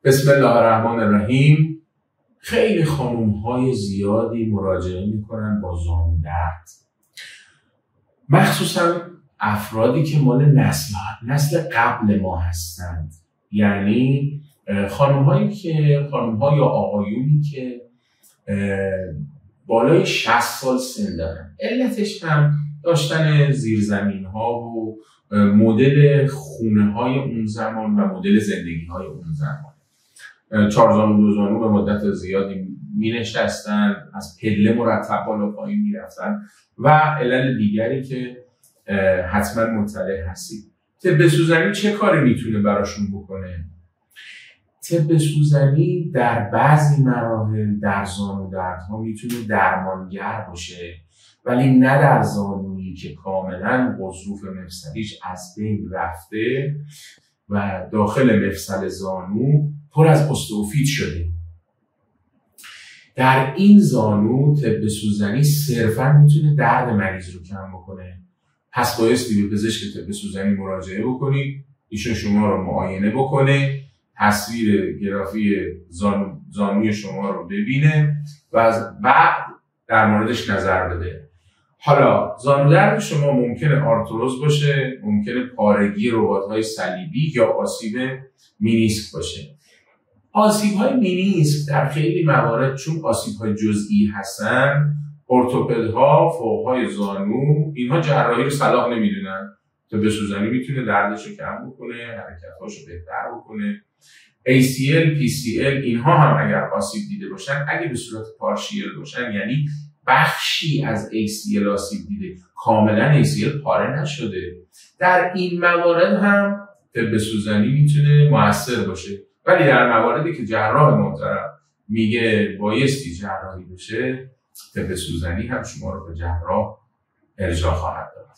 بسم الله الرحمن الرحیم. خیلی خانوم‌های زیادی مراجعه میکنن با زانو درد، مخصوصا افرادی که مال نسل قبل ما هستند، یعنی خانوم‌ها یا آقایونی که بالای 60 سال سن دارن. علتش هم داشتن زیرزمین‌ها و مدل خونه‌های اون زمان و مدل زندگی‌های اون زمان. 4 زانو 2 زانو به مدت زیادی می‌نشستن، از پله مرتب بالا پایین می‌رفتن و علل دیگری که حتما مطلع هستید. طب سوزنی چه کاری میتونه براشون بکنه؟ طب سوزنی در بعضی مراحل در زانو دردها میتونه درمانگر باشه، ولی نه در زانویی که کاملا غضروف مفصلیش از بین رفته و داخل مفصل زانو پر از استئوفیت شده. در این زانو طب سوزنی صرفا میتونه درد مریض رو کم بکنه. پس بایستی به پزشک طب سوزنی مراجعه بکنید، ایشون شما رو معاینه بکنه، تصویر گرافی زانوی شما رو ببینه و از بعد در موردش نظر بده. حالا زانو درد شما ممکنه آرتروز باشه، ممکنه پارگی رباط‌های صلیبی یا آسیب مینیسک باشه. آسیب‌های مینیسک در خیلی موارد چون آسیب‌های جزئی هستن، ارتوپدها فوق‌های زانو اینها جراحی رو صلاح نمیدونن. طب سوزنی میتونه دردش رو کم بکنه، حرکت‌هاش رو بهتر بکنه. ACL، PCL اینها هم اگر آسیب دیده باشن، اگه به صورت پارشیل باشن، یعنی بخشی از ACL آسیب دیده، کاملا ACL پاره نشده، در این موارد هم طب سوزنی میتونه موثر باشه. ولی در مواردی که جراح محترم میگه بایستی جراحی بشه، طب سوزنی هم شما رو به جراح ارجاع خواهد داد.